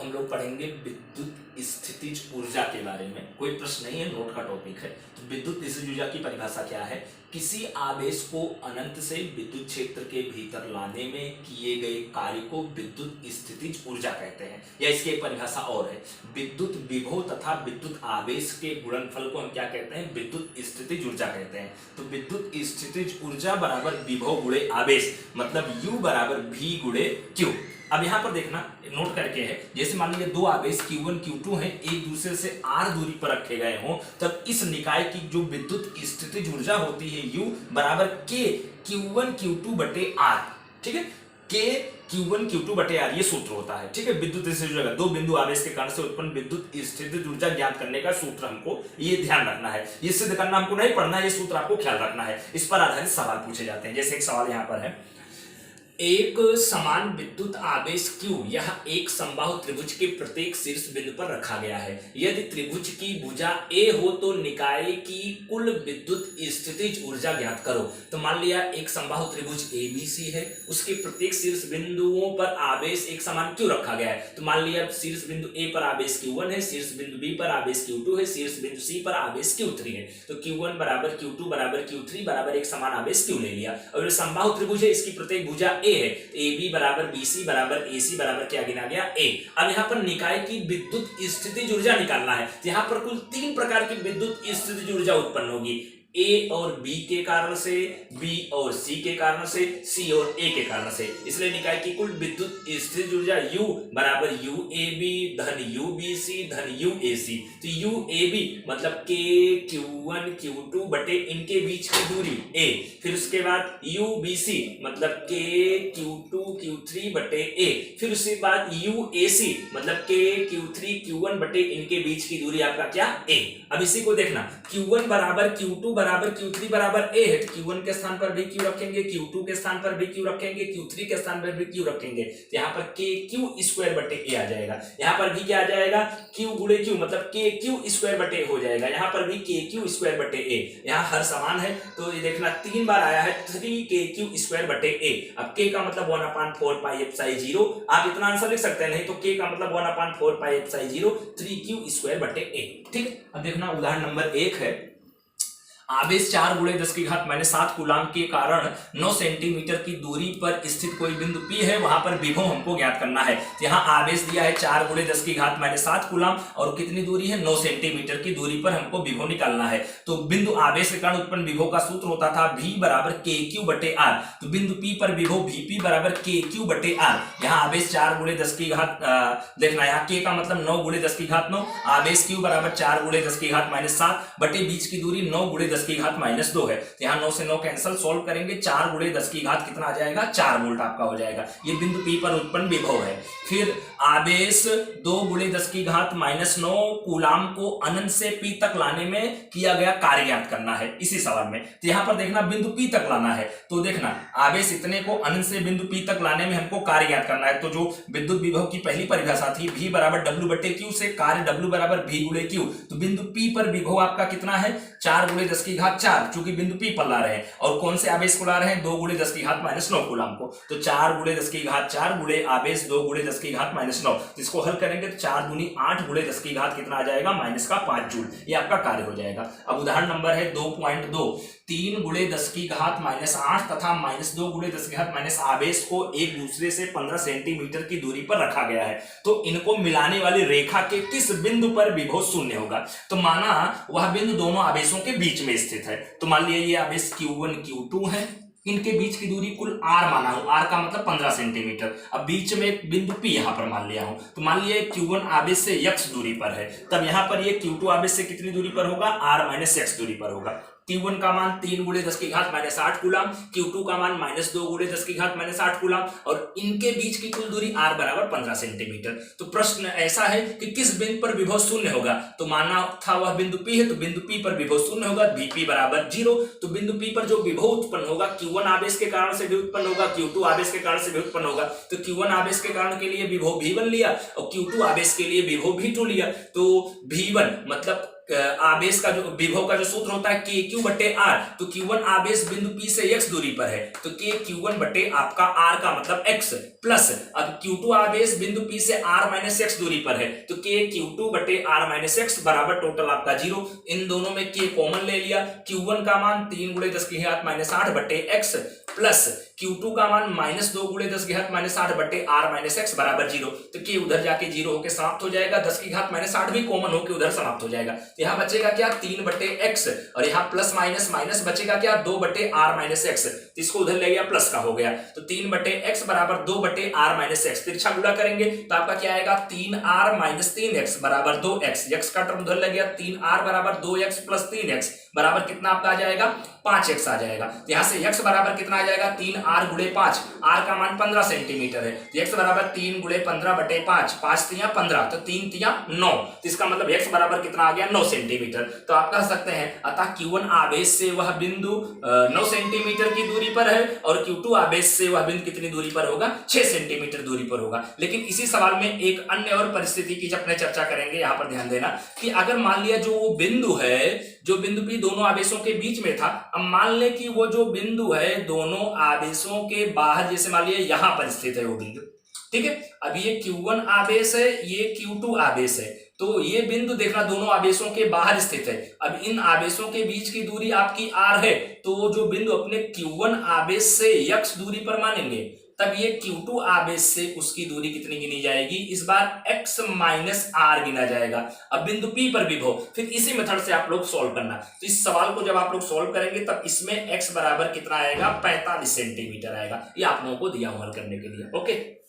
हम लोग पढ़ेंगे विद्युत स्थितिज ऊर्जा के बारे में। कोई प्रश्न नहीं है, नोट का टॉपिक है। तो विद्युत स्थितिज ऊर्जा की परिभाषा क्या है? किसी आवेश को अनंत से विद्युत क्षेत्र के भीतर लाने में किए गए कार्य को विद्युत स्थितिज ऊर्जा कहते हैं। या इसकी एक परिभाषा और है, विद्युत विभव तथा विद्युत आवेश के गुणनफल को हम क्या कहते हैं? विद्युत स्थितिज ऊर्जा कहते हैं। तो विद्युत स्थितिज ऊर्जा बराबर विभव गुणे आवेश, मतलब U बराबर V गुणे Q। अब यहाँ पर देखना, नोट करके है, जैसे मान लीजिए दो आवेश Q1 Q2 हैं, एक दूसरे से r दूरी पर रखे गए हों, तब इस निकाय की जो विद्युत स्थितिज ऊर्जा होती है U बराबर K Q1 Q2 बटे R। ठीक है, K Q1 Q2 बटे R, ये सूत्र होता है। ठीक है, विद्युत स्थितिज ऊर्जा, दो बिंदु आवेश के कारण से उत्पन्न विद्युत स्थितिज ऊर्जा ज्ञात करने का सूत्र हमको ये ध्यान रखना है। ये सिद्ध करना हमको नहीं पढ़ना, ये सूत्र आपको ख्याल रखना है। इस पर आधारित सवाल पूछे जाते हैं। जैसे एक सवाल यहाँ पर है, एक समान विद्युत आवेश Q यह एक समबाहु त्रिभुज के प्रत्येक शीर्ष बिंदु पर रखा गया है। यदि त्रिभुज की भुजा A हो तो निकाय की कुल विद्युत स्थितिज ऊर्जा ज्ञात करो। तो मान लिया एक समबाहु त्रिभुज ABC है, उसके प्रत्येक शीर्ष बिंदुओं पर आवेश एक समान Q रखा गया है। तो मान लिया शीर्ष बिंदु A पर आवेश Q1 है, शीर्ष बिंदु B पर आवेश Q2 है, शीर्ष बिंदु C पर आवेश Q3 है। तो Q1 बराबर Q2 बराबर Q3 बराबर एक समान आवेश Q ले लिया। और समबाहु त्रिभुज है, इसकी प्रत्येक भुजा A है, तो AB बराबर BC बराबर AC बराबर क्या गिना गया? A। अब यहाँ पर निकाय की विद्युत स्थितिज ऊर्जा निकालना है। तो यहाँ पर कुल तीन प्रकार की विद्युत स्थितिज ऊर्जा उत्पन्न होगी, A और B के कारण से, B और C के कारण से, C और A के कारण से। इसलिए निकाय की कुल विद्युत स्थितिज ऊर्जा U बराबर UAB धन UBC धन UAC। तो UAB मतलब K Q1 Q2 बटे इनके बीच की दूरी A। फिर उसके बाद UBC मतलब K Q2 Q3 बटे A। फिर उसके बाद UAC मतलब K Q3 Q1 बटे इनके बीच की दूरी आपका क्या? A। अब इसी को देखना, Q1 बराबर Q2 बराबर Q3 बराबर A है, तो Q1 के स्थान पर भी Q रखेंगे, Q2 के स्थान पर भी Q रखेंगे, Q3 के स्थान पर भी Q रखेंगे। तो यहाँ पर K Q स्क्वायर बटे A आ जाएगा। यहाँ पर भी क्या आ जाएगा? Q गुणे Q मतलब K Q स्क्वायर बटे हो जाएगा। यहाँ पर भी K Q स्क्वायर बटे A। यहाँ हर समान है, तो ये देखना तीन बार आया है 3KQ स्क्वायर बटे A। अब K का मतलब 1/4 पाई एप्सिलॉन 0, आप इतना आंसर लिख सकते हैं, नहीं तो K का मतलब 1/4 पाई एप्सिलॉन 0 3Q स्क्वायर बटे A। ठीक, अब देखना उदाहरण नंबर 1 है, आवेश 4 गुणे 10 की घात -7 कूलाम के कारण 9 सेंटीमीटर की दूरी पर स्थित कोई बिंदु P है, वहां पर विभव हमको ज्ञात करना है। यहाँ आवेश दिया है 4 गुणे 10 की घात -7 कूलाम और कितनी दूरी है? 9 सेंटीमीटर की दूरी पर हमको विभव निकालना है। तो बिंदु आवेश के कारण उत्पन्न विभव का सूत्र होता था V बराबर KQ बटे R। तो बिंदु P पर विभव VP बराबर KQ बटे R। यहाँ आवेश 4 गुणे 10 की घात देखना, यहाँ K का मतलब 9 गुणे 10 की घात 9, आवेश Q बराबर 4 गुणे 10 की घात -7 बटे बीच की दूरी 9 गुणे 10 की घात -2 है। तो यहाँ 9 से 9 कैंसिल, सॉल्व करेंगे, 4 गुणे 10 की घात कितना आ जाएगा? 4 वोल्ट आपका हो जाएगा। ये बिंदु P पर उत्पन्न विभव है। फिर आवेश 2 गुणे 10 की घात -9 कूलाम को अनंत से P तक लाने में किया गया कार्य ज्ञात करना है इसी सवाल में। तो यहाँ पर देखना बिंदु P तक लाना है, तो देखना आवेश इतने को अनंत से बिंदु P तक लाने में हमको कार्य ज्ञात करना है। तो जो विद्युत विभव की पहली परिभाषा थी V बराबर W बटे Q से कार्य W बराबर V गुणे Q। तो बिंदु P पर विभव आपका कितना है? 4 गुणे 10 की घात 4, चूंकि बिंदु P पर ला रहे हैं। और कौन से आवेश को ला रहे हैं? 2 गुणे 10 की घात -9 कूलाम को। तो 4 गुणे 10 की घात 4 गुणे आवेश 2 गुणे 10 की घात -9। इसको हल करेंगे तो 4 दूनी 8 गुणे 10 की घात कितना आ जाएगा? -5 जूल। ये आपका कार्य हो जाएगा। अब उदाहरण नंबर है 2.2, 3 गुणे 10 की घात -8 तथा -2 गुणे 10 की घात आवेश को एक दूसरे से 15 सेंटीमीटर की दूरी पर रखा गया है। तो इनको मिलाने वाली रेखा के किस बिंदु पर विभव शून्य होगा? तो माना वह बिंदु दोनों आवेशों के बीच में स्थित है। तो मान लिया ये आवेश Q1 Q2 है, इनके बीच की दूरी कुल R माना हूं, R का मतलब 15 सेंटीमीटर। अब बीच में एक बिंदु P यहां पर मान लिया हूं, तो मान लिया Q1 आवेश से x दूरी पर है, तब यहां पर ये Q2 आवेश से कितनी दूरी पर होगा? R - x दूरी पर होगा। Q1 का मान 3 गुणे 10 की घात -8 कूलाम, Q2 का मान -2 गुणे 10 की घात -8 कूलाम और इनके बीच की कुल दूरी R बराबर 15 सेंटीमीटर। तो प्रश्न ऐसा है कि किस बिंदु पर विभव शून्य होगा? तो माना था वह बिंदु P है, तो बिंदु P पर विभव शून्य होगा, VP बराबर 0। तो बिंदु P पर जो विभव उत्पन्न होगा Q1 आवेश के कारण से भी उत्पन्न होगा, Q2 आवेश के कारण से भी उत्पन्न होगा। तो Q1 आवेश के कारण के लिए विभव V1 लिया और Q2 आवेश के लिए विभव V2 लिया। तो V1 मतलब आवेश का जो विभव का जो सूत्र होता है के क्यू बटे आर, तो Q1 आवेश बिंदु P से x दूरी पर है तो के Q1 बटे आपका r का मतलब x, प्लस अब Q2 आवेश बिंदु P से r माइनस x दूरी पर है तो के Q2 बटे r माइनस x बराबर टोटल आपका 0। इन दोनों में के कॉमन ले लिया, Q1 का मान 3 गुणे 10 की घात माइनस 8 बटे x प्लस Q2 का मान माइनस 2 गुणे 10 की घात माइनस 8 बटे r माइनस x बराबर 0। तो के उधर जाके 0 होके समाप्त हो जाएगा, 10 की घात माइनस 8 भी कॉमन होके उधर समाप्त हो जाएगा। यहाँ बचेगा क्या 3 बटे x और यहाँ प्लस माइनस माइनस बचेगा क्या 2 बटे r माइनस x, तो इसको उधर ले गया प्लस का हो गया तो 3 बटे x बराबर 2 बटे r माइनस x। तिरछा गुणा करेंगे तो आपका क्या आएगा 3r माइनस 3x बराबर 2x, x का टर्म उधर लग गया 3r बराबर 2x प्लस 3x बराबर कितना आपका आ जाएगा 5x आ जाएगा। तो यहाँ से x बराबर कितना आ जाएगा 3r गुणे 5, r का मान 15 सेंटीमीटर है तो x बराबर 3 गुणे 15 बटे 5, 5 तिया 15 तो 3 तिया 9, तो इसका मतलब x बराबर कितना आ गया 9 सेंटीमीटर। तो आप कह सकते हैं अतः Q1 आवेश से वह बिंदु 9 सेंटीमीटर की दूरी पर है और Q2 आवेश से वह बिंदु कितनी दूरी पर होगा 6 सेंटीमीटर दूरी पर होगा। लेकिन इसी सवाल में एक अन्य और परिस्थिति की अपने चर्चा करेंगे, यहाँ पर ध्यान देना कि अगर मान लिया जो वो बिंदु है जो बिंदु P दोनों आवेशों के बीच में था, अब मान ले कि वो जो बिंदु है दोनों आवेशों के बाहर, जैसे मान लिया यहां पर स्थित है वो बिंदु, ठीक है। अब ये Q1 आवेश है, ये Q2 आवेश है, तो ये बिंदु देखना दोनों आवेशों के बाहर स्थित है। अब इन आवेशों के बीच की दूरी आपकी r है, तो जो बिंदु अपने Q1 आवेश से x दूरी पर मानेंगे तब ये Q2 आवेश से उसकी दूरी कितनी गिनी जाएगी, इस बार x माइनस r गिना जाएगा। अब बिंदु P पर विभव, फिर इसी मेथड से आप लोग सॉल्व करना। तो इस सवाल को जब आप लोग सॉल्व करेंगे तब इसमें x बराबर कितना आएगा 45 सेंटीमीटर आएगा। ये आप लोगों को दिया हल करने के लिए, ओके।